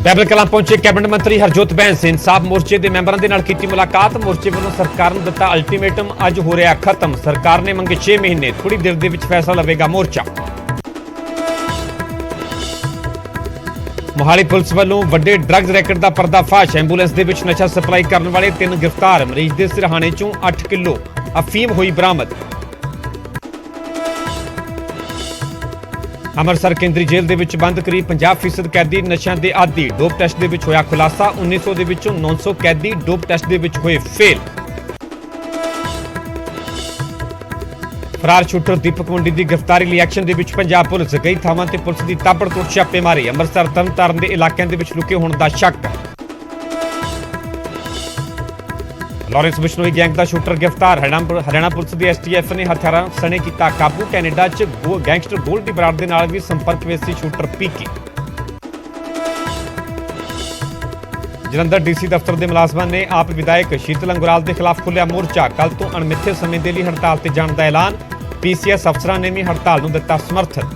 बैबल कलां पहुंचे कैबिनेट मंत्री हरजोत बैंस इंसाफ मोर्चे के मैंबरों के नाल कीती मुलाकात। मोर्चे वालों सरकार नूं दिता अल्टीमेटम, अज हो रहा खत्म। सरकार ने मंगे 6 महीने, थोड़ी देर दे विच फैसला लवेगा मोर्चा। मोहाली पुलिस वालों वड्डे ड्रग्स रैकेट का पर्दाफाश। एंबूलेंस दे विच नशा सप्लाई करने वाले 3 गिरफ्तार। मरीज के सिरहाने चों 8 किलो अफीम हुई बरामद। ਅੰਮ੍ਰਿਤਸਰ केंद्री जेल ਦੇ ਵਿੱਚ ਬੰਦ करीब 50% कैदी नशਿਆਂ ਦੇ ਆਦੀ। डोप ਟੈਸਟ ਦੇ ਵਿੱਚ ਹੋਇਆ ਖੁਲਾਸਾ। 1900 ਦੇ ਵਿੱਚੋਂ 900 कैदी डोप ਟੈਸਟ ਦੇ ਵਿੱਚ ਹੋਏ ਫੇਲ। फरार शूटर दीपक मुंडी की गिरफ्तारी ਲਈ ਐਕਸ਼ਨ ਦੇ ਵਿੱਚ पंजाब पुलिस। कई ਥਾਵਾਂ ਤੇ ਪੁਲਿਸ ਦੀ ਤਾਬੜਤੋੜ ਛਾਪੇਮਾਰੀ। ਅੰਮ੍ਰਿਤਸਰ ਤਰਨਤਾਰਨ ਦੇ ਇਲਾਕਿਆਂ ਦੇ ਵਿੱਚ ਲੁਕੇ ਹੋਣ ਦਾ ਸ਼ੱਕ। लॉरेंस बिश्नोई गैंग का शूटर गिरफ्तार। हरियाणा पुलिस की STF ने हथियारों सने किया काबू। कैनेडा च गैंगस्टर गोल्डी बराड़ के नाल भी संपर्क में सी शूटर पीकी। जलंधर DC दफ्तर के मुलाजमान ने आप विधायक शीतल अंगुराल के खिलाफ खोलिया मोर्चा। कल तो अणमिथे समय के लिए हड़ताल से जाने का ऐलान। PCS अफसरां ने भी हड़ताल को दिता समर्थन।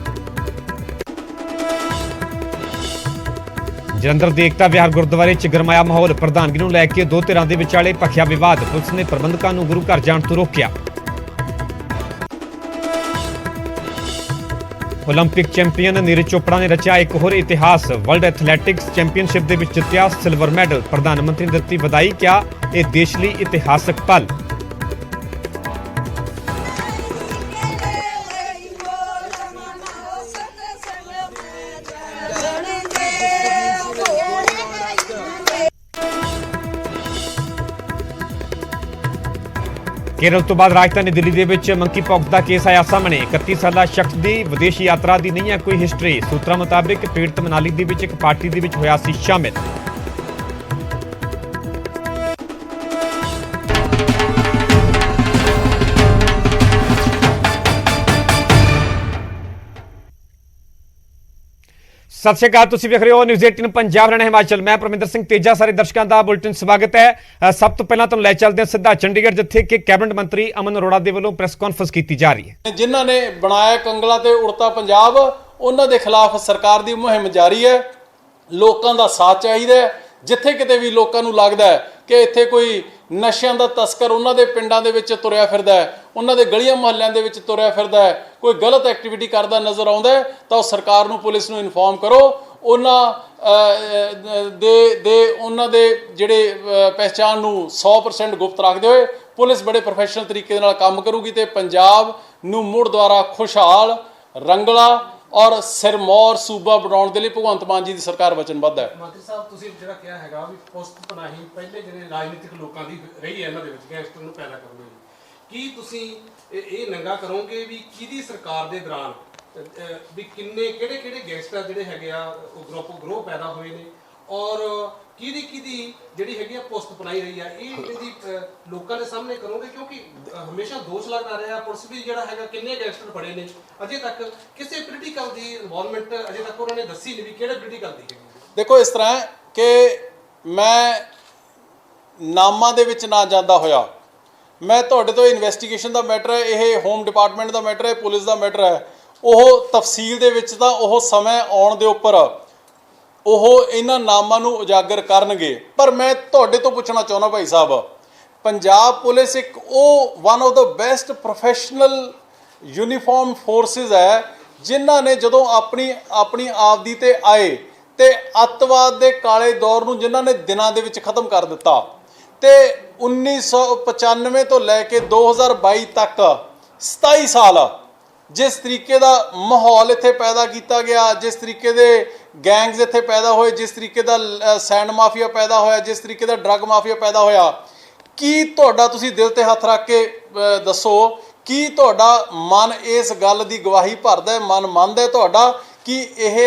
जलंधर के एकता विहार गुरुद्वारे च गरमाया माहौल। प्रधानगी नूं लैके दो धिरां दे विचाले भखिया विवाद। पुलिस ने प्रबंधकों नूं गुरु घर जाण तों रोकिया। ओलंपिक चैंपीयन नीरज चोपड़ा ने रचिया एक होर इतिहास। वर्ल्ड एथलैटिक्स चैंपीयनशिप दे विच जित्तिया सिल्वर मैडल। प्रधानमंत्री ने दित्ती वधाई, क्या यह देश लई इतिहासक पल। केरल तो बाद राजधानी दिल्ली दे विच मंकी पॉक्स का केस आया सामने। 31 साला शख्स की विदेश यात्रा की नहीं है कोई हिस्टरी। सूत्रों मुताबिक पीड़ित मनाली दे विच एक पार्टी दे विच होया सी शामिल। सत श्री अकाल, तुसीं वेख रहे हो न्यूज़ 18 पंजाब हरियाणा हिमाचल। मैं परमिंदर सिंह तेजा, सारे दर्शकों का बुलेटिन स्वागत है। सब तो पहला तुहानूं लै चलदे हां सीधा चंडीगढ़, जिथे कि कैबिनेट मंत्री अमन अरोड़ा दे वल्लों प्रेस कॉन्फ्रेंस की जा रही है। जिन्हां ने बनाया कंगला ते उड़ता पंजाब, उन्हां दे खिलाफ सरकार की मुहिम जारी है। लोगों का साथ चाहिए। जिथे किते भी लोगों नूं लगदा है कि इत्थे कोई नशिਆਂ ਦਾ तस्कर उन्हां दे पिंडां दे विच तुरिया फिरदा है, उन्हां दे गलियां मुहल्लियां दे विच तुरिया फिरदा है, कोई गलत एक्टिविटी करदा नज़र आउंदा है, तो सरकार नूं पुलिस नूं इन्फॉर्म करो। उन्हां दे जिहड़े पहचान नूं 100% गुप्त रखदे होए पुलिस बड़े प्रोफैशनल तरीके नाल काम करूगी ते पंजाब नूं मुड़ दुआरा खुशहाल, रंगला और सिरमौर सूबा बनाने के लिए भगवंत मान जी की सरकार वचनबद्ध है। मंत्री साहब तुसीं जिहड़ा कहा हैगा भी पोस्ट पनाही पहले जिहड़े राजनीतिक लोगों की रही है इन्हां दे विच गैंगस्टर नूं पैदा करने की तुसीं ये नंगा करोगे भी किहदी सरकार दे दौरान भी किन्ने किहड़े गैंगस्टर जिहड़े हैगे आ ग्रोह पैदा होए ने और किहदी जिहड़ी हैगी आ पोस्ट बनाई रही है ये लोगों के सामने करोगे, क्योंकि हमेशा दोष लगता रहा पुलिस भी जिहड़ा हैगा किन्ने गैंगस्टर फड़े ने अजे तक किसी पोलीटिकल की इन्वॉल्वमेंट अजे तक उन्होंने दसी नहीं भी किहड़े पोलीटिकल दी है। देखो इस तरह कि मैं नामां दे विच ना जांदा होया मैं तुहाडे तो इन्वेस्टिगेशन का मैटर है, यह होम डिपार्टमेंट का मैटर है, पुलिस का मैटर है, वो तफसील दे विच तां वो समय आउण दे उपर ਉਹ ਇਹਨਾਂ ਨਾਮਾਂ ਨੂੰ ਉਜਾਗਰ ਕਰਨਗੇ। ਪਰ ਮੈਂ ਤੁਹਾਡੇ ਤੋਂ ਪੁੱਛਣਾ ਚਾਹੁੰਦਾ ਭਾਈ ਸਾਹਿਬ, ਪੰਜਾਬ ਪੁਲਿਸ ਇੱਕ ਉਹ one of the best professional uniform forces ਹੈ ਜਿਨ੍ਹਾਂ ਨੇ ਜਦੋਂ ਆਪਣੀ ਆਪਦੀ ਤੇ ਆਏ ਤੇ ਅੱਤਵਾਦ ਦੇ ਕਾਲੇ ਦੌਰ ਨੂੰ ਜਿਨ੍ਹਾਂ ਨੇ ਦਿਨਾਂ ਦੇ ਵਿੱਚ ਖਤਮ ਕਰ ਦਿੱਤਾ ਤੇ 1995 ਤੋਂ ਲੈ ਕੇ 2022 ਤੱਕ 27 ਸਾਲ जिस तरीके का माहौल इत्थे पैदा किया गया, जिस तरीके के गैंग्स इत्थे पैदा होए, जिस तरीके का सैंड माफिया पैदा होया, जिस तरीके का ड्रग माफिया पैदा होया, की तुहाडा तुसीं दिल ते हथ रख के दसो की तुहाडा मन इस गल की गवाही भरदा है, मन मंनदा है तुहाडा कि यह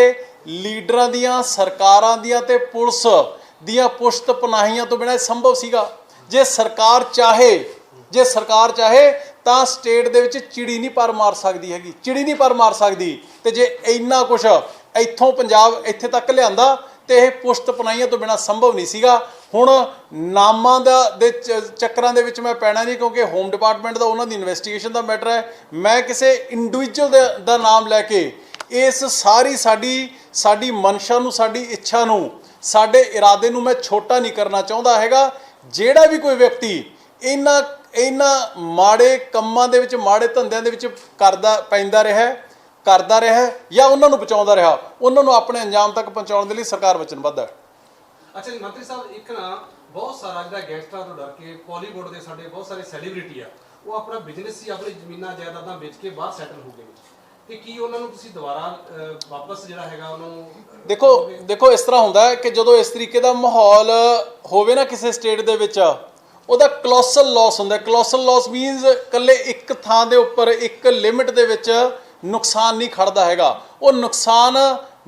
लीडरां दियां सरकारां दियां ते पुलिस दियां पुश्त पनाहियां तो बिना संभव सीगा। जे सरकार चाहे ਤਾਂ ਸਟੇਟ ਦੇ ਵਿੱਚ ਚਿੜੀ ਨਹੀਂ ਪਰ ਮਾਰ ਸਕਦੀ ਹੈਗੀ, ਚਿੜੀ ਨਹੀਂ ਪਰ ਮਾਰ ਸਕਦੀ। ਤੇ ਜੇ ਇੰਨਾ ਕੁਛ ਇੱਥੋਂ ਪੰਜਾਬ ਇੱਥੇ ਤੱਕ ਲਿਆਂਦਾ ਤੇ ਇਹ ਪੁਸ਼ਤ ਪਨਾਈਆਂ ਤੋਂ ਬਿਨਾ ਸੰਭਵ ਨਹੀਂ ਸੀਗਾ। ਹੁਣ ਨਾਮਾਂ ਦੇ ਚੱਕਰਾਂ ਦੇ ਵਿੱਚ ਮੈਂ ਪੈਣਾ ਨਹੀਂ, ਕਿਉਂਕਿ ਹੋਮ ਡਿਪਾਰਟਮੈਂਟ ਦਾ ਉਹਨਾਂ ਦੀ ਇਨਵੈਸਟੀਗੇਸ਼ਨ ਦਾ ਮੈਟਰ ਹੈ। ਮੈਂ ਕਿਸੇ ਇੰਡੀਵਿਜੂਅਲ ਦਾ ਨਾਮ ਲੈ ਕੇ ਇਸ ਸਾਰੀ ਸਾਡੀ ਮਨਸ਼ਾ ਨੂੰ, ਸਾਡੀ ਇੱਛਾ ਨੂੰ ਸਾਡੇ ਇਰਾਦੇ ਨੂੰ ਮੈਂ ਛੋਟਾ ਨਹੀਂ ਕਰਨਾ ਚਾਹੁੰਦਾ ਹੈਗਾ। ਜਿਹੜਾ ਵੀ ਕੋਈ ਵਿਅਕਤੀ ਇਹਨਾਂ ਮਾੜੇ ਕੰਮਾਂ ਦੇ ਵਿੱਚ, ਮਾੜੇ ਧੰਦਿਆਂ ਦੇ ਵਿੱਚ ਪੈਂਦਾ ਰਿਹਾ ਜਾਂ ਉਹਨਾਂ ਨੂੰ ਬਚਾਉਂਦਾ ਰਿਹਾ, ਉਹਨਾਂ ਨੂੰ ਆਪਣੇ ਅੰਜਾਮ ਤੱਕ ਪਹੁੰਚਾਉਣ ਦੇ ਲਈ ਸਰਕਾਰ ਵਚਨਬੱਧ ਹੈ। ਅੱਛਾ ਜੀ ਮੰਤਰੀ ਸਾਹਿਬ, ਇੱਕ ਨਾ ਬਹੁਤ ਸਾਰਾ ਜਿਹੜਾ ਗੈਂਗਸਟਰਾਂ ਤੋਂ ਡਰ ਕੇ ਬਾਲੀਵੁੱਡ ਦੇ ਸਾਡੇ ਬਹੁਤ ਸਾਰੇ ਸੈਲੀਬ੍ਰਿਟੀ ਆ, ਉਹ ਆਪਣਾ ਬਿਜ਼ਨਸ ਹੀ, ਆਪਣੀ ਜ਼ਮੀਨਾਂ ਜਾਇਦਾਦਾਂ ਵੇਚ ਕੇ ਬਾਹਰ ਸੈਟਲ ਹੋ ਗਏ ਨੇ, ਤੇ ਕੀ ਉਹਨਾਂ ਨੂੰ ਤੁਸੀਂ ਦੁਬਾਰਾ ਵਾਪਸ ਜਿਹੜਾ ਹੈਗਾ ਉਹਨੂੰ ਦੇਖੋ ਇਸ ਤਰ੍ਹਾਂ ਹੁੰਦਾ ਹੈ ਕਿ ਜਦੋਂ ਇਸ ਤਰੀਕੇ ਦਾ ਮਾਹੌਲ ਹੋਵੇ ਨਾ ਕਿਸੇ ਸਟੇਟ ਦੇ ਵਿੱਚ, ਉਹਦਾ ਕਲੋਸਲ ਲਾਸ ਹੁੰਦਾ। ਕਲੋਸਲ ਲਾਸ ਮੀਨਸ ਇਕੱਲੇ ਇੱਕ ਥਾਂ ਦੇ ਉੱਪਰ ਇੱਕ ਲਿਮਿਟ ਦੇ ਵਿੱਚ ਨੁਕਸਾਨ ਨਹੀਂ ਖੜਦਾ ਹੈਗਾ, ਉਹ ਨੁਕਸਾਨ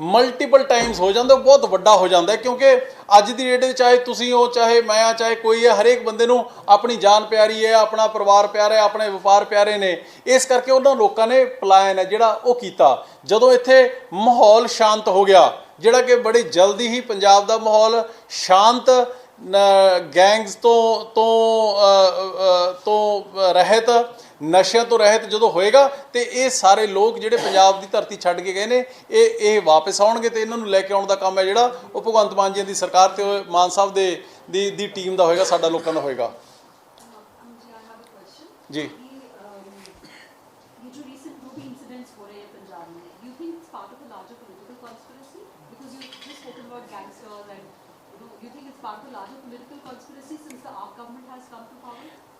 ਮਲਟੀਪਲ ਟਾਈਮਸ ਹੋ ਜਾਂਦਾ, ਬਹੁਤ ਵੱਡਾ ਹੋ ਜਾਂਦਾ। ਕਿਉਂਕਿ ਅੱਜ ਦੀ ਡੇਟ ਵਿੱਚ ਚਾਹੇ ਤੁਸੀਂ ਹੋ, ਚਾਹੇ ਮੈਂ ਆ, ਚਾਹੇ ਕੋਈ ਹੈ, ਹਰੇਕ ਬੰਦੇ ਨੂੰ ਆਪਣੀ ਜਾਨ ਪਿਆਰੀ ਹੈ, ਆਪਣਾ ਪਰਿਵਾਰ ਪਿਆਰਾ ਹੈ, ਆਪਣੇ ਵਪਾਰ ਪਿਆਰੇ ਨੇ। ਇਸ ਕਰਕੇ ਉਹਨਾਂ ਲੋਕਾਂ ਨੇ ਪਲਾਇਨ ਹੈ ਜਿਹੜਾ ਉਹ ਕੀਤਾ। ਜਦੋਂ ਇੱਥੇ ਮਾਹੌਲ ਸ਼ਾਂਤ ਹੋ ਗਿਆ, ਜਿਹੜਾ ਕਿ ਬੜੀ ਜਲਦੀ ਹੀ ਪੰਜਾਬ ਦਾ ਮਾਹੌਲ ਸ਼ਾਂਤ, ਗੈਂਗਸ ਤੋਂ ਰਹਿਤ, ਨਸ਼ਿਆਂ ਤੋਂ ਰਹਿਤ ਜਦੋਂ ਹੋਏਗਾ, ਤੇ ਇਹ ਸਾਰੇ ਲੋਕ ਜਿਹੜੇ ਪੰਜਾਬ ਦੀ ਧਰਤੀ ਛੱਡ ਕੇ ਗਏ ਨੇ, ਇਹ ਵਾਪਸ ਆਉਣਗੇ, ਤੇ ਇਹਨਾਂ ਨੂੰ ਲੈ ਕੇ ਆਉਣ ਦਾ ਕੰਮ ਹੈ ਜਿਹੜਾ ਉਹ ਭਗਵੰਤ ਮਾਨ ਜੀ ਦੀ ਸਰਕਾਰ ਤੇ ਮਾਨ ਸਾਹਿਬ ਦੀ ਟੀਮ ਦਾ ਹੋਏਗਾ, ਸਾਡਾ ਲੋਕਾਂ ਦਾ ਹੋਏਗਾ। ਜੀ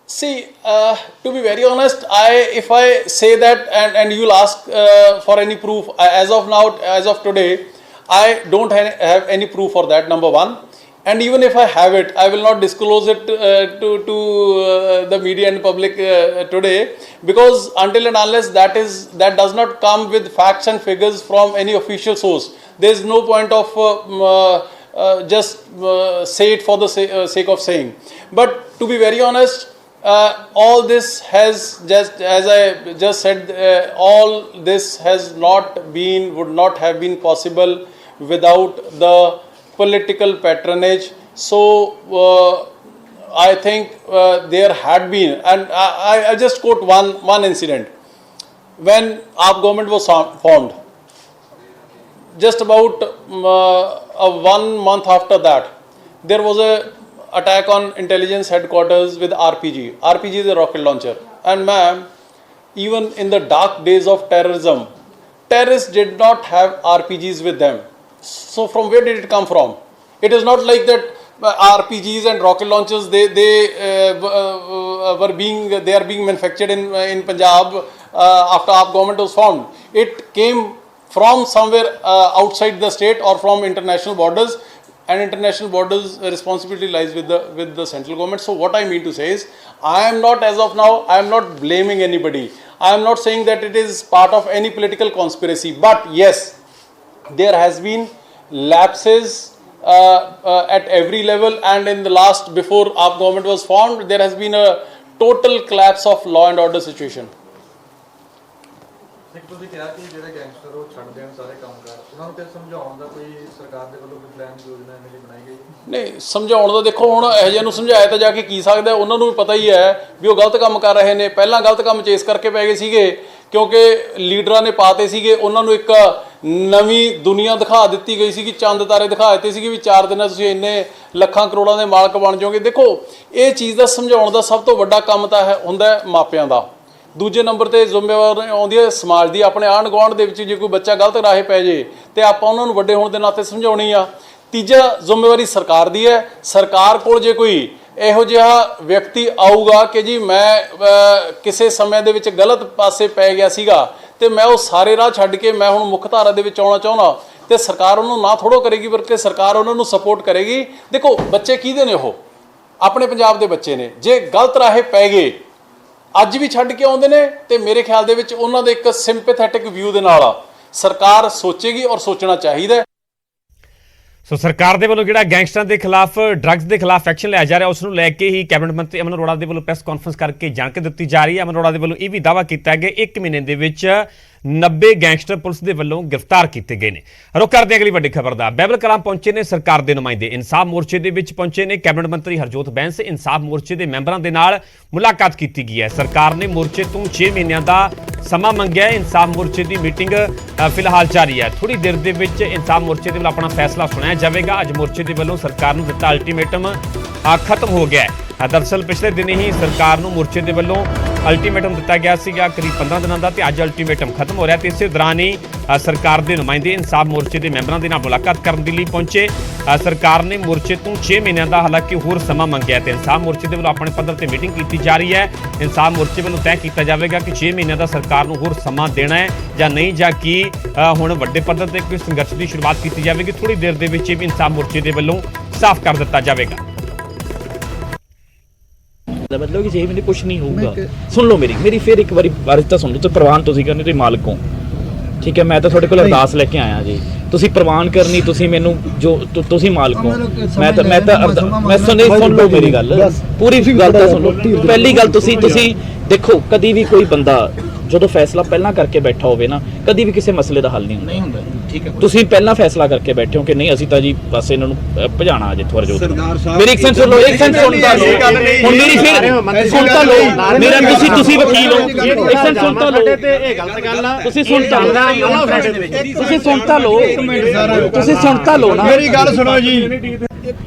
See, to be very honest, if I say that and you'll ask for any proof, as of now, as of today, I don't have any proof for that, number one. And even if I have it, I will not disclose it to the media and public today, because until and unless that does not come with facts and figures from any official source, there is no point of just say it for the sake of saying. But to be very honest, all this has, just as I just said, all this would not have been possible without the political patronage. So I think there had been, and I just quote one incident. When AAP government was formed, just about 1 month after that, there was a attack on intelligence headquarters with RPG. RPG is a rocket launcher. And ma'am, even in the dark days of terrorism, terrorists did not have RPGs with them. So from where did it come from? It is not like that RPGs and rocket launchers they are being manufactured in Punjab after our government was formed. It came from somewhere outside the state or from international borders. And international borders responsibility lies with the central government. So what I mean to say is, I am not, as of now, I am not blaming anybody. I am not saying that it is part of any political conspiracy. But yes, there has been lapses at every level, and in the last, before our government was formed, there has been a total collapse of law and order situation. ਤੁਸੀਂ ਕਿਹਾ ਕਿ ਜਿਹੜੇ gangster ਉਹ ਛੱਡ ਦੇਣ ਸਾਰੇ ਕੰਮਕਾਰ, ਉਹਨਾਂ ਨੂੰ ਤੇ ਸਮਝਾਉਣ ਦਾ ਕੋਈ ਸਰਕਾਰ ਦੇ ਵੱਲੋਂ ਕੋਈ ਪਲਾਨ ਯੋਜਨਾ ਐਵੇਂ ਦੀ ਬਣਾਈ ਗਈ? ਨਹੀਂ, ਸਮਝਾਉਣ ਦਾ ਦੇਖੋ, ਹੁਣ ਇਹੋ ਜਿਹਾ ਨੂੰ ਸਮਝਾਇਆ ਤਾਂ ਜਾ ਕੇ ਕੀ ਸਕਦਾ, ਉਹਨਾਂ ਨੂੰ ਵੀ ਪਤਾ ਹੀ ਹੈ ਵੀ ਉਹ ਗਲਤ ਕੰਮ ਕਰ ਰਹੇ ਨੇ। ਪਹਿਲਾਂ ਗਲਤ ਕੰਮ ਚੇਸ ਕਰਕੇ ਪੈ ਗਏ ਸੀਗੇ, ਕਿਉਂਕਿ ਲੀਡਰਾਂ ਨੇ ਪਾਤੇ ਸੀਗੇ, ਉਹਨਾਂ ਨੂੰ ਇੱਕ ਨਵੀਂ ਦੁਨੀਆ ਦਿਖਾ ਦਿੱਤੀ ਗਈ ਸੀਗੀ, ਚੰਦ ਤਾਰੇ ਦਿਖਾ ਦਿੱਤੇ ਸੀਗੇ ਵੀ 4 ਦਿਨਾਂ ਤੁਸੀਂ ਇੰਨੇ ਲੱਖਾਂ ਕਰੋੜਾਂ ਦੇ ਮਾਲਕ ਬਣ ਜਾਓਗੇ। ਦੇਖੋ, ਇਹ ਚੀਜ਼ ਦਾ ਸਮਝਾਉਣ ਦਾ ਸਭ ਤੋਂ ਵੱਡਾ ਕੰਮ ਤਾਂ ਹੁੰਦਾ ਮਾਪਿਆਂ ਦਾ। ਦੂਜੇ ਨੰਬਰ 'ਤੇ ਜ਼ਿੰਮੇਵਾਰੀ ਆਉਂਦੀ ਹੈ ਸਮਾਜ ਦੀ। ਆਪਣੇ ਆਂਢ ਗੁਆਂਢ ਦੇ ਵਿੱਚ ਜੇ ਕੋਈ ਬੱਚਾ ਗਲਤ ਰਾਹੇ ਪੈ ਜੇ ਤੇ ਆਪਾਂ ਉਹਨਾਂ ਨੂੰ ਵੱਡੇ ਹੋਣ ਦੇ ਨਾਤੇ ਸਮਝਾਉਣੀ ਆ। ਤੀਜਾ, ਜ਼ਿੰਮੇਵਾਰੀ ਸਰਕਾਰ ਦੀ ਹੈ। ਸਰਕਾਰ ਕੋਲ ਜੇ ਕੋਈ ਇਹੋ ਜਿਹਾ ਵਿਅਕਤੀ ਆਊਗਾ ਕਿ ਜੀ ਮੈਂ ਕਿਸੇ ਸਮੇਂ ਦੇ ਵਿੱਚ ਗਲਤ ਪਾਸੇ ਪੈ ਗਿਆ ਸੀਗਾ ਤੇ ਮੈਂ ਉਹ ਸਾਰੇ ਰਾਹ ਛੱਡ ਕੇ ਮੈਂ ਹੁਣ ਮੁੱਖ ਧਾਰਾ ਦੇ ਵਿੱਚ ਆਉਣਾ ਚਾਹੁੰਦਾ, ਤੇ ਸਰਕਾਰ ਉਹਨੂੰ ਨਾ ਥੋੜ੍ਹੋ ਕਰੇਗੀ, ਬਲਕਿ ਸਰਕਾਰ ਉਹਨਾਂ ਨੂੰ ਸਪੋਰਟ ਕਰੇਗੀ। ਦੇਖੋ, ਬੱਚੇ ਕਿਹਦੇ ਨੇ? ਉਹ ਆਪਣੇ ਪੰਜਾਬ ਦੇ ਬੱਚੇ ਨੇ। ਜੇ ਗਲਤ ਰਾਹੇ ਪੈ ਗਏ, ਅੱਜ ਵੀ ਛੱਡ ਕੇ ਆਉਂਦੇ ਨੇ, ਤੇ ਮੇਰੇ ਖਿਆਲ ਦੇ ਵਿੱਚ ਉਹਨਾਂ ਦੇ ਇੱਕ ਸਿੰਪੈਥੈਟਿਕ ਵਿਊ ਦੇ ਨਾਲ ਸਰਕਾਰ ਸੋਚੇਗੀ, ਔਰ ਸੋਚਣਾ ਚਾਹੀਦਾ। ਸੋ ਸਰਕਾਰ ਦੇ ਵੱਲੋਂ ਜਿਹੜਾ ਗੈਂਗਸਟਰਾਂ ਦੇ ਖਿਲਾਫ, ਡਰੱਗਸ ਦੇ ਖਿਲਾਫ ਐਕਸ਼ਨ ਲਿਆ ਜਾ ਰਿਹਾ, ਉਸ ਨੂੰ ਲੈ ਕੇ ਹੀ ਕੈਬਨਿਟ ਮੰਤਰੀ ਅਮਨ ਅਰੋੜਾ ਦੇ ਵੱਲੋਂ ਪ੍ਰੈਸ ਕਾਨਫਰੰਸ ਕਰਕੇ ਜਾਣਕਾਰੀ ਦਿੱਤੀ ਜਾ ਰਹੀ ਹੈ। ਅਮਨ ਅਰੋੜਾ ਦੇ ਵੱਲੋਂ ਇਹ ਵੀ ਦਾਅਵਾ ਕੀਤਾ ਹੈ ਕਿ 1 ਮਹੀਨੇ ਦੇ ਵਿੱਚ 90 ਗੈਂਗਸਟਰ ਪੁਲਿਸ ਦੇ ਵੱਲੋਂ ਗ੍ਰਿਫਤਾਰ ਕੀਤੇ ਗਏ ਨੇ। ਰੁਕ ਕਰਦੇ ਹਾਂ ਅਗਲੀ ਵੱਡੀ ਖਬਰ ਦਾ। ਬਾਈਬਲ ਕਲਾਮ ਪਹੁੰਚੇ ਨੇ ਸਰਕਾਰ ਦੇ ਨੁਮਾਇੰਦੇ। ਇਨਸਾਫ ਮੋਰਚੇ ਦੇ ਵਿੱਚ ਪਹੁੰਚੇ ਨੇ ਕੈਬਨਿਟ ਮੰਤਰੀ ਹਰਜੋਤ ਬੈਂਸ। ਇਨਸਾਫ ਮੋਰਚੇ ਦੇ ਮੈਂਬਰਾਂ ਦੇ ਨਾਲ ਮੁਲਾਕਾਤ ਕੀਤੀ ਗਈ ਹੈ। ਸਰਕਾਰ ਨੇ ਮੋਰਚੇ ਤੋਂ 6 ਮਹੀਨਿਆਂ ਦਾ ਸਮਾਂ ਮੰਗਿਆ ਹੈ। ਇਨਸਾਫ ਮੋਰਚੇ ਦੀ ਮੀਟਿੰਗ ਫਿਲਹਾਲ ਜਾਰੀ ਹੈ। ਥੋੜੀ ਦੇਰ ਦੇ ਵਿੱਚ ਇਨਸਾਫ ਮੋਰਚੇ ਦੇ ਵੱਲੋਂ ਆਪਣਾ ਫੈਸਲਾ ਸੁਣਾਇਆ ਜਾਵੇਗਾ। ਅੱਜ ਮੋਰਚੇ ਦੇ ਵੱਲੋਂ ਸਰਕਾਰ ਨੂੰ ਦਿੱਤਾ ਅਲਟੀਮੇਟਮ ਖਤਮ ਹੋ ਗਿਆ ਹੈ। ਦਰਅਸਲ ਪਿਛਲੇ ਦਿਨ ਹੀ ਸਰਕਾਰ ਨੂੰ ਮੋਰਚੇ ਦੇ ਵੱਲੋਂ ਅਲਟੀਮੇਟਮ ਦਿੱਤਾ ਗਿਆ ਸੀਗਾ ਕਰੀਬ 15 ਦਿਨਾਂ ਦਾ, ਤੇ ਅੱਜ ਅਲਟੀਮੇਟਮ ਖਤਮ ਹੋ ਰਿਹਾ ਤੇ ਇਸੇ ਦੌਰਾਨ ਹੀ ਸਰਕਾਰ ਦੇ ਨੁਮਾਇੰਦੇ ਇਨਸਾਫ ਮੋਰਚੇ ਦੇ ਮੈਂਬਰਾਂ ਦੇ ਨਾਲ ਮੁਲਾਕਾਤ ਕਰਨ ਦੇ ਲਈ ਪਹੁੰਚੇ। ਸਰਕਾਰ ਨੇ ਮੋਰਚੇ ਤੋਂ 6 ਮਹੀਨਿਆਂ ਦਾ ਹਾਲਾਂਕਿ ਹੋਰ ਸਮਾਂ ਮੰਗਿਆ ਤੇ ਇਨਸਾਫ ਮੋਰਚੇ ਦੇ ਵੱਲੋਂ ਆਪਣੇ ਪੱਧਰ ਤੇ ਮੀਟਿੰਗ ਕੀਤੀ ਜਾ ਰਹੀ ਹੈ। ਇਨਸਾਫ ਮੋਰਚੇ ਵੱਲੋਂ ਤੈਅ ਕੀਤਾ ਜਾਵੇਗਾ ਕਿ 6 ਮਹੀਨਿਆਂ ਦਾ ਸਰਕਾਰ ਨੂੰ ਹੋਰ ਸਮਾਂ ਦੇਣਾ ਹੈ ਜਾਂ ਨਹੀਂ, ਜਾਂ ਕੀ ਹੁਣ ਵੱਡੇ ਪੱਧਰ ਤੇ ਕੋਈ ਸੰਘਰਸ਼ ਦੀ ਸ਼ੁਰੂਆਤ ਕੀਤੀ ਜਾਵੇਗੀ। ਥੋੜੀ ਦੇਰ ਦੇ ਵਿੱਚ ਵੀ ਇਨਸਾਫ ਮੋਰਚੇ ਦੇ ਵੱਲੋਂ ਸਾਫ਼ ਕਰ ਦਿੱਤਾ ਜਾਵੇਗਾ। मतलब कि 6 महीने कुछ नहीं होगा। सुन लो मेरी फिर एक बार ਤਾਂ ਸੁਣ ਲਓ। ਤੇ ਪ੍ਰਵਾਨ ਤੁਸੀਂ ਕਰਨੀ, ਤੁਸੀਂ ਮਾਲਕ ਹੋ, ਠੀਕ ਹੈ। ਮੈਂ ਤਾਂ ਤੁਹਾਡੇ ਕੋਲ ਅਰਦਾਸ ਲੈ ਕੇ ਆਇਆ ਜੀ, ਤੁਸੀਂ ਪ੍ਰਵਾਨ ਕਰਨੀ, ਤੁਸੀਂ ਮੈਨੂੰ ਜੋ ਤੁਸੀਂ ਮਾਲਕ ਹੋ। ਮੈਂ ਸੁਣ ਲਓ ਮੇਰੀ ਗੱਲ, ਪੂਰੀ ਗੱਲ ਤਾਂ ਸੁਣ ਲਓ। ਪਹਿਲੀ ਗੱਲ ਤੁਸੀਂ ਦੇਖੋ, ਕਦੀ ਵੀ ਕੋਈ ਬੰਦਾ ਜਦੋਂ ਫੈਸਲਾ ਪਹਿਲਾਂ ਕਰਕੇ ਬੈਠਾ ਹੋਵੇ ਨਾ, ਕਦੀ ਵੀ ਕਿਸੇ ਮਸਲੇ ਦਾ ਹੱਲ ਨਹੀਂ ਹੁੰਦਾ। ਠੀਕ ਹੈ, ਤੁਸੀਂ ਪਹਿਲਾਂ ਫੈਸਲਾ ਕਰਕੇ ਬੈਠੇ ਹੋ ਕਿ ਨਹੀਂ ਅਸੀਂ ਤਾਂ ਜੀ ਬਸ ਇਹਨਾਂ ਨੂੰ ਭਜਾਣਾ ਅਜੇ ਥੋੜਾ ਜੋ। ਮੇਰੀ ਇੱਕ ਸੈਂਸ ਸੁਣ ਲਓ, ਇੱਕ ਸੈਂਸ ਸੁਣਦਾ ਲਓ। ਹੁਣ ਮੇਰੀ ਫਿਰ ਸੁਣਤਾ ਲਓ ਮੇਰਾ, ਤੁਸੀਂ ਵਕੀਲ ਹੋ, ਇੱਕ ਸੈਂਸ ਸੁਣਤਾ ਲਓ। ਇਹ ਗਲਤ ਗੱਲ ਆ, ਤੁਸੀਂ ਸੁਣਤਾ ਲਓ ਨਾ, ਮੇਰੀ ਗੱਲ ਸੁਣੋ ਜੀ।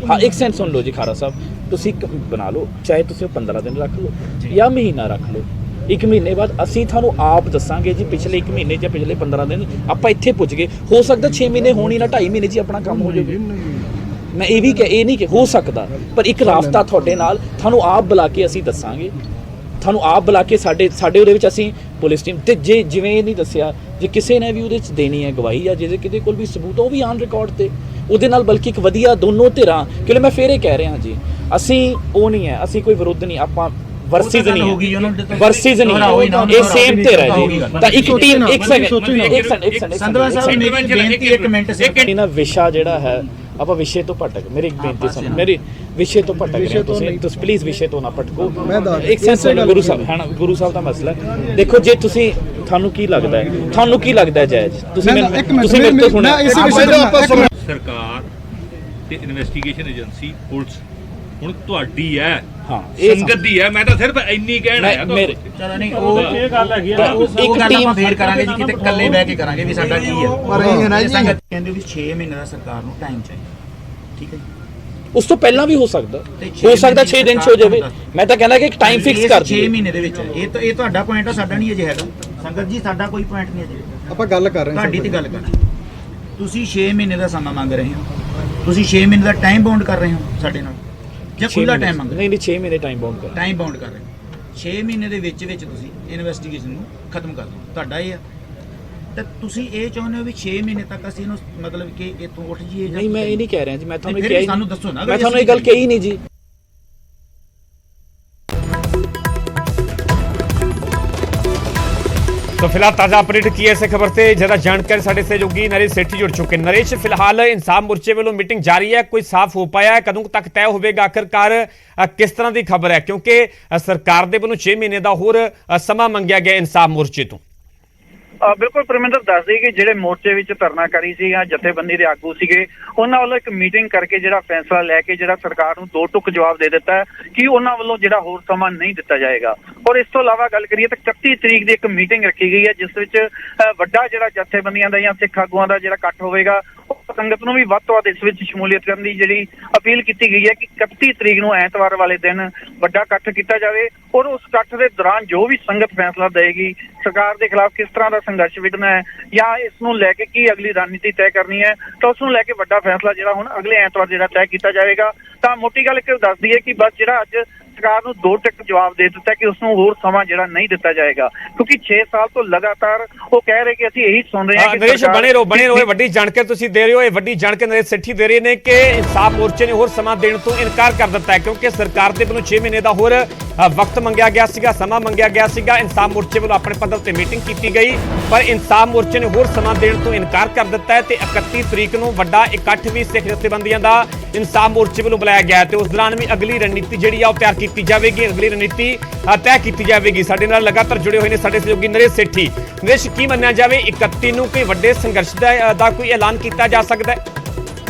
ਹਾਂ, ਇੱਕ ਸੈਂਸ ਸੁਣ ਲਓ ਜੀ। ਖਾਰਾ ਸਾਹਿਬ, ਤੁਸੀਂ ਬਣਾ ਲਓ, ਚਾਹੇ ਤੁਸੀਂ 15 ਦਿਨ ਰੱਖ ਲਓ ਜਾਂ ਮਹੀਨਾ ਰੱਖ ਲਓ। 1 ਮਹੀਨੇ ਬਾਅਦ ਅਸੀਂ ਤੁਹਾਨੂੰ ਆਪ ਦੱਸਾਂਗੇ ਜੀ ਪਿਛਲੇ 1 ਮਹੀਨੇ ਜਾਂ ਪਿਛਲੇ 15 ਦਿਨ ਆਪਾਂ ਇੱਥੇ ਪੁੱਜ ਗਏ। ਹੋ ਸਕਦਾ 6 ਮਹੀਨੇ ਹੋਣ ਹੀ ਨਾ, 2.5 ਮਹੀਨੇ 'ਚ ਹੀ ਆਪਣਾ ਕੰਮ ਹੋ ਜਾਵੇ। ਮੈਂ ਇਹ ਨਹੀਂ ਕਿ ਹੋ ਸਕਦਾ, ਪਰ ਇੱਕ ਰਾਬਤਾ ਤੁਹਾਡੇ ਨਾਲ ਤੁਹਾਨੂੰ ਆਪ ਬੁਲਾ ਕੇ ਅਸੀਂ ਦੱਸਾਂਗੇ। ਤੁਹਾਨੂੰ ਆਪ ਬੁਲਾ ਕੇ ਸਾਡੇ ਉਹਦੇ ਵਿੱਚ ਅਸੀਂ ਪੁਲਿਸ ਟੀਮ ਤੇ ਜੇ ਜਿਵੇਂ ਇਹ ਨਹੀਂ ਦੱਸਿਆ, ਜੇ ਕਿਸੇ ਨੇ ਵੀ ਉਹਦੇ 'ਚ ਦੇਣੀ ਹੈ ਗਵਾਹੀ ਜਾਂ ਜੇ ਕਿਤੇ ਕੋਲ ਵੀ ਸਬੂਤ, ਉਹ ਵੀ ਆਨ ਰਿਕਾਰਡ ਤੇ ਉਹਦੇ ਨਾਲ, ਬਲਕਿ ਇੱਕ ਵਧੀਆ ਦੋਨੋਂ ਧਿਰਾਂ। ਕਿਉਂਕਿ ਮੈਂ ਫੇਰ ਇਹ ਕਹਿ ਰਿਹਾ ਜੀ, ਅਸੀਂ ਉਹ ਨਹੀਂ ਹੈ, ਅਸੀਂ ਕੋਈ ਵਿਰੋਧ ਨਹੀਂ, ਆਪਾਂ ਵਰਸਿਸ ਨਹੀਂ ਇਹ ਸੇਮ ਧਿਰ ਹੈ ਜੀ। ਤਾਂ ਇੱਕ ਟੀਮ ਇੱਕ ਸੰਧਵਾ ਸਾਹਿਬ ਮੇਰੀ ਬੇਨਤੀ, ਇੱਕ ਮਿੰਟ ਨਾ, ਵਿਸ਼ਾ ਜਿਹੜਾ ਹੈ ਆਪਾਂ ਵਿਸ਼ੇ ਤੋਂ ਭਟਕ, ਮੇਰੀ ਇੱਕ ਬੇਨਤੀ ਸੁਣੋ, ਮੇਰੀ ਵਿਸ਼ੇ ਤੋਂ ਭਟਕ ਰਹੇ ਤੁਸੀਂ ਪਲੀਜ਼ ਵਿਸ਼ੇ ਤੋਂ ਨਾ ਭਟਕੋ। ਇੱਕ ਸੈਂਸ ਗੁਰੂ ਸਾਹਿਬ ਹੈ ਨਾ, ਗੁਰੂ ਸਾਹਿਬ ਦਾ ਮਸਲਾ ਦੇਖੋ। ਜੇ ਤੁਸੀਂ ਤੁਹਾਨੂੰ ਕੀ ਲੱਗਦਾ ਹੈ ਜਾਇਜ਼, ਤੁਸੀਂ ਮੇਰੇ ਤੋਂ ਸੁਣਿਆ। ਸਰਕਾਰ ਤੇ ਇਨਵੈਸਟੀਗੇਸ਼ਨ ਏਜੰਸੀ ਪੁਲਿਸ ਹੁਣ ਤੁਹਾਡੀ ਹੈ, ਹਾਂ, ਸੰਗਤ ਦੀ ਹੈ। ਮੈਂ ਤਾਂ ਸਿਰਫ ਇੰਨੀ ਕਹਿਣ ਆਇਆ। ਚਲੋ ਨਹੀਂ, ਉਹ ਇਹ ਗੱਲ ਹੈਗੀ ਆ, ਇੱਕ ਟੀਮ ਫੇਰ ਕਰਾਂਗੇ ਜੀ, ਕਿਤੇ ਇਕੱਲੇ ਬਹਿ ਕੇ ਕਰਾਂਗੇ ਵੀ ਸਾਡਾ ਕੀ ਹੈ। ਪਰ ਇਹ ਨਾ ਜੀ, ਸੰਗਤ ਕਹਿੰਦੇ ਵੀ 6 ਮਹੀਨੇ ਦਾ ਸਰਕਾਰ ਨੂੰ ਟਾਈਮ ਚਾਹੀਦਾ, ਠੀਕ ਹੈ ਜੀ। ਉਸ ਤੋਂ ਪਹਿਲਾਂ ਵੀ ਹੋ ਸਕਦਾ 6 ਦਿਨ 'ਚ ਹੋ ਜਾਵੇ। ਮੈਂ ਤਾਂ ਕਹਿੰਦਾ ਕਿ ਇੱਕ ਟਾਈਮ ਫਿਕਸ ਕਰ ਦਈਏ। 6 ਮਹੀਨੇ ਦੇ ਵਿੱਚ ਇਹ ਤੁਹਾਡਾ ਪੁਆਇੰਟ ਆ, ਸਾਡਾ ਨਹੀਂ ਅਜੇ ਹੈਗਾ। ਸੰਗਤ ਜੀ, ਸਾਡਾ ਕੋਈ ਪੁਆਇੰਟ ਨਹੀਂ ਅਜੇ। ਆਪਾਂ ਗੱਲ ਕਰ ਰਹੇ ਹਾਂ, ਤੁਹਾਡੀ ਤੇ ਗੱਲ ਕਰ ਰਹੇ। ਤੁਸੀਂ 6 ਮਹੀਨੇ ਦਾ ਸਮਾਂ ਮੰਗ ਰਹੇ ਹੋ, ਤੁਸੀਂ 6 ਮਹੀਨੇ ਦਾ ਟਾਈਮ ਬਾਉਂਡ ਕਰ ਰਹੇ ਹੋ ਸਾਡੇ ਨਾਲ, ਜਾਂ ਖੁੱਲਾ ਟਾਈਮ ਮੰਗ ਰਹੇ? ਨਹੀਂ 6 ਮਹੀਨੇ ਟਾਈਮ ਬਾਉਂਡ ਕਰ, ਟਾਈਮ ਬਾਉਂਡ ਕਰ ਰਹੇ ਹੋ। 6 ਮਹੀਨੇ ਦੇ ਵਿੱਚ ਤੁਸੀਂ ਇਨਵੈਸਟੀਗੇਸ਼ਨ ਨੂੰ ਖਤਮ ਕਰ ਦਿਓ, ਤੁਹਾਡਾ ਇਹ ਆ। ਤਾਂ ਤੁਸੀਂ ਇਹ ਚਾਹੁੰਦੇ ਹੋ ਵੀ 6 ਮਹੀਨੇ ਤੱਕ ਅਸੀਂ ਇਹਨੂੰ ਮਤਲਬ ਕਿ ਇੱਥੋਂ ਉੱਠ ਜਾਈਏ? ਨਹੀਂ, ਮੈਂ ਇਹ ਨਹੀਂ ਕਹਿ ਰਿਹਾ ਜੀ, ਮੈਂ ਤੁਹਾਨੂੰ ਕਿਹਾ, ਸਾਨੂੰ ਦੱਸੋ ਨਾ, ਮੈਂ ਤੁਹਾਨੂੰ ਇਹ ਗੱਲ ਕਹੀ ਨਹੀਂ ਜੀ। तो फिलहाल ताजा अपडेट की है इस खबर से ज्यादा जानकारी साडे सहयोगी नरेश सेठी जुड़ चुके। नरेश, फिलहाल इंसाफ मोर्चे वालों मीटिंग जारी है, कोई साफ हो पाया है कदों तक तय होगा आखिरकार किस तरह की खबर है, क्योंकि सरकार दे वालों 6 महीने का होर समा मंगया गया इंसाफ मोर्चे तो। ਬਿਲਕੁਲ ਪਰਮਿੰਦਰ ਦੱਸ ਦਈ ਕਿ ਜਿਹੜੇ ਮੋਰਚੇ ਵਿੱਚ ਧਰਨਾਕਾਰੀ ਸੀ ਜਾਂ ਜਥੇਬੰਦੀ ਦੇ ਆਗੂ ਸੀਗੇ, ਉਹਨਾਂ ਵੱਲੋਂ ਇੱਕ ਮੀਟਿੰਗ ਕਰਕੇ ਜਿਹੜਾ ਫੈਸਲਾ ਲੈ ਕੇ ਜਿਹੜਾ ਸਰਕਾਰ ਨੂੰ ਦੋ ਟੁਕ ਜਵਾਬ ਦੇ ਦਿੱਤਾ ਕਿ ਉਹਨਾਂ ਵੱਲੋਂ ਜਿਹੜਾ ਹੋਰ ਸਮਾਂ ਨਹੀਂ ਦਿੱਤਾ ਜਾਏਗਾ। ਔਰ ਇਸ ਤੋਂ ਇਲਾਵਾ ਗੱਲ ਕਰੀਏ ਤਾਂ 31 ਤਰੀਕ ਦੀ ਇੱਕ ਮੀਟਿੰਗ ਰੱਖੀ ਗਈ ਹੈ, ਜਿਸ ਵਿੱਚ ਵੱਡਾ ਜਿਹੜਾ ਜਥੇਬੰਦੀਆਂ ਦਾ ਜਾਂ ਸਿੱਖ ਆਗੂਆਂ ਦਾ ਜਿਹੜਾ ਇਕੱਠ ਹੋਵੇਗਾ, ਸੰਗਤ ਨੂੰ ਵੀ ਵੱਧ ਤੋਂ ਵੱਧ ਇਸ ਵਿੱਚ ਸ਼ਮੂਲੀਅਤ ਕਰਨ ਦੀ ਜਿਹੜੀ ਅਪੀਲ ਕੀਤੀ ਗਈ ਹੈ ਕਿ 31 ਤਰੀਕ ਨੂੰ ਐਤਵਾਰ ਵਾਲੇ ਦਿਨ ਵੱਡਾ ਇਕੱਠ ਕੀਤਾ ਜਾਵੇ। ਔਰ ਉਸ ਇਕੱਠ ਦੇ ਦੌਰਾਨ ਜੋ ਵੀ ਸੰਗਤ ਫੈਸਲਾ ਦੇਗੀ ਸਰਕਾਰ ਦੇ ਖਿਲਾਫ ਕਿਸ ਤਰ੍ਹਾਂ ਦਾ ਸੰਘਰਸ਼ ਵਿੱਢਣਾ ਹੈ ਜਾਂ ਇਸ ਨੂੰ ਲੈ ਕੇ ਕੀ ਅਗਲੀ ਰਣਨੀਤੀ ਤੈਅ ਕਰਨੀ ਹੈ, ਤਾਂ ਉਸ ਨੂੰ ਲੈ ਕੇ ਵੱਡਾ ਫੈਸਲਾ ਜਿਹੜਾ ਹੁਣ ਅਗਲੇ ਐਤਵਾਰ ਜਿਹੜਾ ਤੈਅ ਕੀਤਾ ਜਾਵੇਗਾ। ਤਾਂ ਮੋਟੀ ਗੱਲ ਕਿ ਦੱਸ ਦਈਏ ਕਿ ਬਸ ਜਿਹੜਾ ਅੱਜ ਸਰਕਾਰ ਨੂੰ ਦੋ ਟਿਕ ਜਵਾਬ ਦੇ ਦਿੱਤਾ ਕਿ ਉਸ ਨੂੰ ਹੋਰ ਸਮਾਂ ਜਿਹੜਾ ਨਹੀਂ ਦਿੱਤਾ ਜਾਏਗਾ, ਕਿਉਂਕਿ 6 ਸਾਲ ਤੋਂ ਲਗਾਤਾਰ ਉਹ ਕਹਿ ਰਹੇ ਕਿ ਅਸੀਂ ਇਹੀ ਸੁਣ ਰਹੇ ਹਾਂ ਕਿ ਨਰੇਸ਼ ਬਣੇ ਰਹੋ ਵੱਡੀ ਜਾਣਕਾਰੀ ਤੁਸੀਂ ਦੇ ਰਹੇ ਹੋ। ਇਹ ਵੱਡੀ ਜਾਣਕਾਰੀ ਨਰੇਸ਼ ਸੇਠੀ ਦੇ ਰਹੇ ਨੇ ਕਿ ਇੰਸਾਫ ਮੋਰਚੇ ਨੇ ਹੋਰ ਸਮਾਂ ਦੇਣ ਤੋਂ ਇਨਕਾਰ ਕਰ ਦਿੱਤਾ ਹੈ, ਕਿਉਂਕਿ ਸਰਕਾਰ ਦੇ ਵੱਲੋਂ 6 ਮਹੀਨੇ ਦਾ ਹੋਰ ਵਕਤ ਮੰਗਿਆ ਗਿਆ ਸੀਗਾ, ਸਮਾਂ ਮੰਗਿਆ ਗਿਆ ਸੀਗਾ। ਇੰਸਾਫ ਮੋਰਚੇ ਵੱਲੋਂ ਆਪਣੇ ਪੱਧਰ ਤੇ ਮੀਟਿੰਗ ਕੀਤੀ ਗਈ, ਪਰ ਇੰਸਾਫ ਮੋਰਚੇ ਨੇ ਹੋਰ ਸਮਾਂ ਦੇਣ ਤੋਂ ਇਨਕਾਰ ਕਰ ਦਿੱਤਾ ਹੈ ਤੇ 31 ਤਰੀਕ ਨੂੰ ਵੱਡਾ ਇਕੱਠ ਵੀ ਸਿੱਖ ਜਥੇਬੰਦੀਆਂ ਦਾ ਇੰਸਾਫ ਮੋਰਚੇ ਵੱਲੋਂ ਬੁਲਾਇਆ ਗਿਆ ਤੇ ਉਸ ਦੌਰਾਨ ਵੀ ਅਗਲੀ ਰਣਨੀਤੀ ਜਿਹੜੀ ਆ ਉਹ ਤਿਆਰ ਕੀਤੀ ਕੀਤੀ ਜਾਵੇਗੀ, ਅਗਲੀ ਰਣਨੀਤੀ ਤੈਅ ਕੀਤੀ ਜਾਵੇਗੀ। ਸਾਡੇ ਨਾਲ ਲਗਾਤਾਰ ਜੁੜੇ ਹੋਏ ਨੇ ਸਾਡੇ ਸਹਿਯੋਗੀ ਨਰੇਸ਼ ਸੇਠੀ। ਨਰੇਸ਼, ਕੀ ਮੰਨਿਆ ਜਾਵੇ 31 ਨੂੰ ਕੋਈ ਵੱਡੇ ਸੰਘਰਸ਼ ਦਾ ਕੋਈ ਐਲਾਨ ਕੀਤਾ ਜਾ ਸਕਦਾ ਹੈ?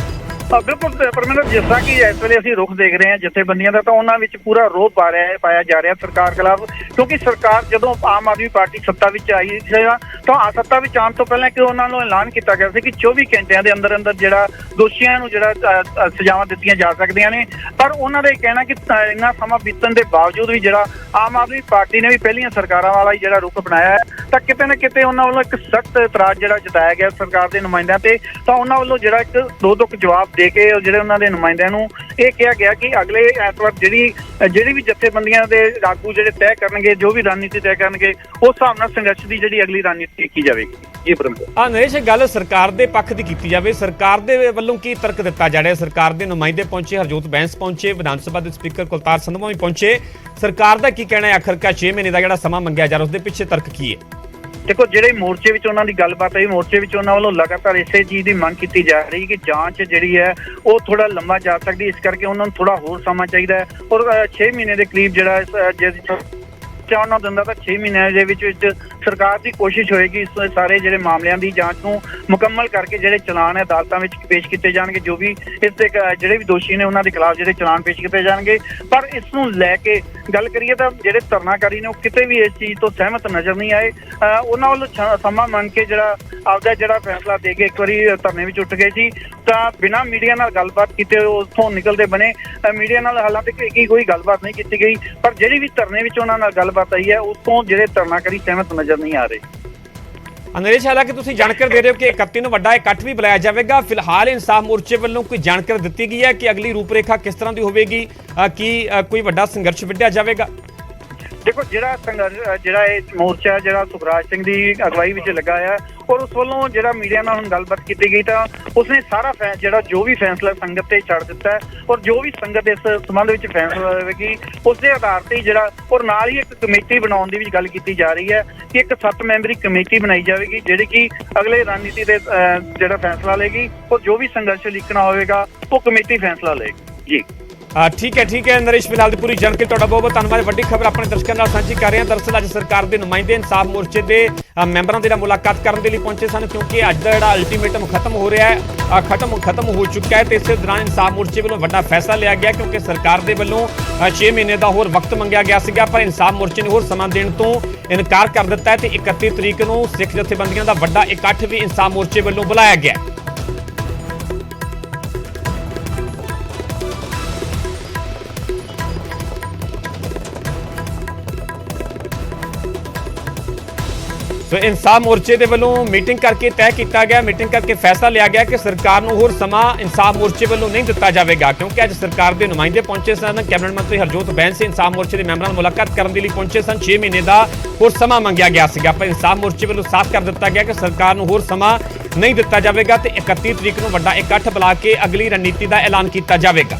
ਬਿਲਕੁਲ ਪਰਮਿੰਦਰ, ਜਿਸ ਤਰ੍ਹਾਂ ਕਿ ਇਸ ਵੇਲੇ ਅਸੀਂ ਰੁਖ ਦੇਖ ਰਹੇ ਹਾਂ ਜਥੇਬੰਦੀਆਂ ਦਾ, ਤਾਂ ਉਹਨਾਂ ਵਿੱਚ ਪੂਰਾ ਰੋਹ ਪਾਇਆ ਜਾ ਰਿਹਾ ਸਰਕਾਰ ਖਿਲਾਫ, ਕਿਉਂਕਿ ਸਰਕਾਰ ਜਦੋਂ ਆਮ ਆਦਮੀ ਪਾਰਟੀ ਸੱਤਾ ਵਿੱਚ ਆਈ ਸੀ ਤਾਂ ਸੱਤਾ ਵਿੱਚ ਆਉਣ ਤੋਂ ਪਹਿਲਾਂ ਕਿ ਉਹਨਾਂ ਨੂੰ ਐਲਾਨ ਕੀਤਾ ਗਿਆ ਸੀ ਕਿ 24 ਘੰਟਿਆਂ ਦੇ ਅੰਦਰ ਅੰਦਰ ਜਿਹੜਾ ਦੋਸ਼ੀਆਂ ਨੂੰ ਜਿਹੜਾ ਸਜ਼ਾਵਾਂ ਦਿੱਤੀਆਂ ਜਾ ਸਕਦੀਆਂ ਨੇ। ਪਰ ਉਹਨਾਂ ਦਾ ਇਹ ਕਹਿਣਾ ਕਿ ਇੰਨਾ ਸਮਾਂ ਬੀਤਣ ਦੇ ਬਾਵਜੂਦ ਵੀ ਜਿਹੜਾ ਆਮ ਆਦਮੀ ਪਾਰਟੀ ਨੇ ਵੀ ਪਹਿਲੀਆਂ ਸਰਕਾਰਾਂ ਵਾਲਾ ਹੀ ਜਿਹੜਾ ਰੁਖ ਅਪਣਾਇਆ ਹੈ, ਤਾਂ ਕਿਤੇ ਨਾ ਕਿਤੇ ਉਹਨਾਂ ਵੱਲੋਂ ਇੱਕ ਸਖਤ ਇਤਰਾਜ਼ ਜਿਹੜਾ ਜਤਾਇਆ ਗਿਆ ਸਰਕਾਰ ਦੇ ਨੁਮਾਇੰਦਿਆਂ ਤੇ। ਤਾਂ ਉਹਨਾਂ ਵੱਲੋਂ ਜਿਹੜਾ ਇੱਕ ਦੋ ਟੁਕ ਜਵਾਬ ਦੇ ਕੇ ਜਿਹੜੇ ਉਹਨਾਂ ਦੇ ਨੁਮਾਇੰਦਿਆਂ ਨੂੰ ਇਹ ਕਿਹਾ ਗਿਆ ਕਿ ਅਗਲੇ ਐਤਵਾਰ ਜਿਹੜੀ ਵੀ ਜਥੇਬੰਦੀਆਂ ਦੇ ਆਗੂ ਜਿਹੜੇ ਤੈਅ ਕਰਨਗੇ, ਜੋ ਵੀ ਰਣਨੀਤੀ ਤੈਅ ਕਰਨਗੇ, ਉਸ ਹਿਸਾਬ ਨਾਲ ਸੰਘਰਸ਼ ਦੀ ਜਿਹੜੀ ਅਗਲੀ ਰਣਨੀਤੀ ਕੀ ਜਾਵੇਗੀ। ਜੀ ਪਰਮਿੰਦਰ, ਨਰੇਸ਼, ਗੱਲ ਸਰਕਾਰ ਦੇ ਪੱਖ ਦੀ ਕੀਤੀ ਜਾਵੇ। ਸਰਕਾਰ ਦੇ ਵੱਲੋਂ ਕੀ ਤਰਕ ਦਿੱਤਾ ਜਾ ਰਿਹਾ? ਸਰਕਾਰ ਦੇ ਨੁਮਾਇੰਦੇ ਪਹੁੰਚੇ, ਹਰਜੋਤ ਬੈਂਸ ਪਹੁੰਚੇ, ਵਿਧਾਨ ਸਭਾ ਦੇ ਸਪੀਕਰ ਕੁਲਤਾਰ ਸੰਧਵਾ ਵੀ ਪਹੁੰਚੇ। ਸਰਕਾਰ ਦਾ ਕੀ ਕਹਿਣਾ ਹੈ? ਆਖਰਕਾਰ 6 ਮਹੀਨੇ ਦਾ ਜਿਹੜਾ ਸਮਾਂ ਮੰਗਿਆ ਜਾ ਰਿਹਾ, ਉਸ ਦੇ ਪਿੱਛੇ ਤਰਕ ਕੀ ਹੈ? ਦੇਖੋ, ਜਿਹੜੇ ਮੋਰਚੇ ਵਿੱਚ ਉਹਨਾਂ ਦੀ ਗੱਲਬਾਤ ਹੈ, ਮੋਰਚੇ ਵਿੱਚ ਉਹਨਾਂ ਵੱਲੋਂ ਲਗਾਤਾਰ ਇਸੇ ਚੀਜ਼ ਦੀ ਮੰਗ ਕੀਤੀ ਜਾ ਰਹੀ ਕਿ ਜਾਂਚ ਜਿਹੜੀ ਹੈ ਉਹ ਥੋੜਾ ਲੰਮਾ ਜਾ ਸਕਦੀ, ਇਸ ਕਰਕੇ ਉਹਨਾਂ ਨੂੰ ਥੋੜਾ ਹੋਰ ਸਮਾਂ ਚਾਹੀਦਾ ਹੈ। ਔਰ 6 ਮਹੀਨੇ ਦੇ ਕਰੀਬ ਜਿਹੜਾ ਉਹਨਾਂ ਦਿੰਦਾ ਤਾਂ 6 ਮਹੀਨਿਆਂ ਦੇ ਵਿੱਚ ਸਰਕਾਰ ਦੀ ਕੋਸ਼ਿਸ਼ ਹੋਏਗੀ ਇਸ ਸਾਰੇ ਜਿਹੜੇ ਮਾਮਲਿਆਂ ਦੀ ਜਾਂਚ ਨੂੰ ਮੁਕੰਮਲ ਕਰਕੇ ਜਿਹੜੇ ਚਲਾਨ ਹੈ ਅਦਾਲਤਾਂ ਵਿੱਚ ਪੇਸ਼ ਕੀਤੇ ਜਾਣਗੇ। ਜੋ ਵੀ ਇਸ ਦੇ ਜਿਹੜੇ ਵੀ ਦੋਸ਼ੀ ਨੇ ਉਹਨਾਂ ਦੇ ਖਿਲਾਫ ਜਿਹੜੇ ਚਲਾਨ ਪੇਸ਼ ਕੀਤੇ ਜਾਣਗੇ। ਪਰ ਇਸ ਨੂੰ ਲੈ ਕੇ ਗੱਲ ਕਰੀਏ ਤਾਂ ਜਿਹੜੇ ਧਰਨਾਕਾਰੀ ਨੇ ਉਹ ਕਿਤੇ ਵੀ ਇਸ ਚੀਜ਼ ਤੋਂ ਸਹਿਮਤ ਨਜ਼ਰ ਨਹੀਂ ਆਏ। ਉਹਨਾਂ ਵੱਲੋਂ ਸਮਾਂ ਮੰਗ ਕੇ ਜਿਹੜਾ ਆਪਦਾ ਜਿਹੜਾ ਫੈਸਲਾ ਦੇ ਕੇ ਇੱਕ ਵਾਰੀ ਧਰਨੇ ਵਿੱਚ ਉੱਠ ਗਏ ਸੀ, ਤਾਂ ਬਿਨਾਂ ਮੀਡੀਆ ਨਾਲ ਗੱਲਬਾਤ ਕੀਤੇ ਉੱਥੋਂ ਨਿਕਲਦੇ ਬਣੇ। ਮੀਡੀਆ ਨਾਲ ਹਾਲਾਂਕਿ ਕੋਈ ਗੱਲਬਾਤ ਨਹੀਂ ਕੀਤੀ ਗਈ, ਪਰ ਜਿਹੜੀ ਵੀ ਧਰਨੇ ਵਿੱਚ ਉਹਨਾਂ ਨਾਲ ਗੱਲਬਾਤ ਆਈ ਹੈ ਉਸ ਤੋਂ ਜਿਹੜੇ ਧਰਨਾਕਾਰੀ ਸਹਿਮਤ ਨਜ਼ਰ ਨਹੀਂ ਆ ਰਹੇ। ਨਰੇਸ਼, ਹਾਲਾਂਕਿ ਤੁਸੀਂ ਜਾਣਕਾਰੀ ਦੇ ਰਹੇ ਹੋ ਕਿ 31 ਨੂੰ ਵੱਡਾ ਇਕੱਠ ਵੀ ਬੁਲਾਇਆ ਜਾਵੇਗਾ। ਫਿਲਹਾਲ ਇਨਸਾਫ ਮੋਰਚੇ ਵੱਲੋਂ ਕੋਈ ਜਾਣਕਾਰੀ ਦਿੱਤੀ ਗਈ ਹੈ ਕਿ ਅਗਲੀ ਰੂਪਰੇਖਾ ਕਿਸ ਤਰ੍ਹਾਂ ਦੀ ਹੋਵੇਗੀ? ਕੀ ਕੋਈ ਵੱਡਾ ਸੰਘਰਸ਼ ਵਿੱਢਿਆ ਜਾਵੇਗਾ? ਦੇਖੋ, ਜਿਹੜਾ ਸੰਘਰਸ਼ ਜਿਹੜਾ ਇਹ ਮੋਰਚਾ ਜਿਹੜਾ ਸੁਖਰਾਜ ਸਿੰਘ ਦੀ ਅਗਵਾਈ ਵਿੱਚ ਲੱਗਾ ਹੈ, ਔਰ ਉਸ ਵੱਲੋਂ ਜਿਹੜਾ ਮੀਡੀਆ ਨਾਲ ਹੁਣ ਗੱਲਬਾਤ ਕੀਤੀ ਗਈ, ਤਾਂ ਉਸਨੇ ਸਾਰਾ ਜਿਹੜਾ ਜੋ ਵੀ ਫੈਸਲਾ ਸੰਗਤ ਤੇ ਛੱਡ ਦਿੱਤਾ ਹੈ। ਔਰ ਜੋ ਵੀ ਸੰਗਤ ਇਸ ਸੰਬੰਧ ਵਿੱਚ ਫੈਸਲਾ ਲਵੇਗੀ ਉਸ ਦੇ ਆਧਾਰ ਤੇ ਜਿਹੜਾ, ਔਰ ਨਾਲ ਹੀ ਇੱਕ ਕਮੇਟੀ ਬਣਾਉਣ ਦੀ ਵੀ ਗੱਲ ਕੀਤੀ ਜਾ ਰਹੀ ਹੈ ਕਿ ਇੱਕ 7 ਮੈਂਬਰੀ ਕਮੇਟੀ ਬਣਾਈ ਜਾਵੇਗੀ ਜਿਹੜੀ ਕਿ ਅਗਲੇ ਰਣਨੀਤੀ ਦੇ ਜਿਹੜਾ ਫੈਸਲਾ ਲਏਗੀ, ਔਰ ਜੋ ਵੀ ਸੰਘਰਸ਼ ਲਿਖਣਾ ਹੋਵੇਗਾ ਉਹ ਕਮੇਟੀ ਫੈਸਲਾ ਲਏਗੀ। ਜੀ ਠੀਕ ਹੈ ਨਰੇਸ਼, ਫਿਲਹਾਲ ਦੀ ਪੂਰੀ ਜਾਣਕਾਰੀ ਤੁਹਾਡਾ ਬਹੁਤ ਬਹੁਤ ਧੰਨਵਾਦ। ਵੱਡੀ ਖਬਰ ਆਪਣੇ ਦਰਸ਼ਕਾਂ ਨਾਲ ਸਾਂਝੀ ਕਰ ਰਹੇ ਹਾਂ। ਦਰਅਸਲ ਅੱਜ ਸਰਕਾਰ ਦੇ ਨੁਮਾਇੰਦੇ ਇਨਸਾਫ ਮੋਰਚੇ ਦੇ ਮੈਂਬਰਾਂ ਦੇ ਨਾਲ ਮੁਲਾਕਾਤ ਕਰਨ ਦੇ ਲਈ ਪਹੁੰਚੇ ਸਨ, ਕਿਉਂਕਿ ਅੱਜ ਦਾ ਜਿਹੜਾ ਅਲਟੀਮੇਟਮ ਖਤਮ ਹੋ ਰਿਹਾ ਹੈ, ਖਤਮ ਹੋ ਚੁੱਕਾ ਹੈ। ਤੇ ਇਸੇ ਦੌਰਾਨ ਇਨਸਾਫ ਮੋਰਚੇ ਵੱਲੋਂ ਵੱਡਾ ਫੈਸਲਾ ਲਿਆ ਗਿਆ, ਕਿਉਂਕਿ ਸਰਕਾਰ ਦੇ ਵੱਲੋਂ 6 ਮਹੀਨੇ ਦਾ ਹੋਰ ਵਕਤ ਮੰਗਿਆ ਗਿਆ ਸੀਗਾ, ਪਰ ਇਨਸਾਫ ਮੋਰਚੇ ਨੇ ਹੋਰ ਸਮਾਂ ਦੇਣ ਤੋਂ ਇਨਕਾਰ ਕਰ ਦਿੱਤਾ ਹੈ। ਤੇ 31 ਤਰੀਕ ਨੂੰ ਸਿੱਖ ਜਥੇਬੰਦੀਆਂ ਦਾ ਵੱਡਾ ਇਕੱਠ ਵੀ ਇਨਸਾਫ ਮੋਰਚੇ ਵੱਲੋਂ ਬੁਲਾਇਆ ਗਿਆ ਹੈ। ਸੋ ਇਨਸਾਫ ਮੋਰਚੇ ਦੇ ਵੱਲੋਂ ਮੀਟਿੰਗ ਕਰਕੇ ਤੈਅ ਕੀਤਾ ਗਿਆ, ਮੀਟਿੰਗ ਕਰਕੇ ਫੈਸਲਾ ਲਿਆ ਗਿਆ ਕਿ ਸਰਕਾਰ ਨੂੰ ਹੋਰ ਸਮਾਂ ਇਨਸਾਫ ਮੋਰਚੇ ਵੱਲੋਂ ਨਹੀਂ ਦਿੱਤਾ ਜਾਵੇਗਾ, ਕਿਉਂਕਿ ਅੱਜ ਸਰਕਾਰ ਦੇ ਨੁਮਾਇੰਦੇ ਪਹੁੰਚੇ ਸਨ। ਕੈਬਨਿਟ ਮੰਤਰੀ ਹਰਜੋਤ ਬੈਂਸ ਇਨਸਾਫ ਮੋਰਚੇ ਦੇ ਮੈਂਬਰਾਂ ਨਾਲ ਮੁਲਾਕਾਤ ਕਰਨ ਦੇ ਲਈ ਪਹੁੰਚੇ ਸਨ। 6 ਮਹੀਨੇ ਦਾ ਹੋਰ ਸਮਾਂ ਮੰਗਿਆ ਗਿਆ ਸੀਗਾ, ਪਰ ਇਨਸਾਫ ਮੋਰਚੇ ਵੱਲੋਂ ਸਾਫ਼ ਕਰ ਦਿੱਤਾ ਗਿਆ ਕਿ ਸਰਕਾਰ ਨੂੰ ਹੋਰ ਸਮਾਂ ਨਹੀਂ ਦਿੱਤਾ ਜਾਵੇਗਾ ਤੇ 31 ਤਰੀਕ ਨੂੰ ਵੱਡਾ ਇਕੱਠ ਬੁਲਾ ਕੇ ਅਗਲੀ ਰਣਨੀਤੀ ਦਾ ਐਲਾਨ ਕੀਤਾ ਜਾਵੇਗਾ।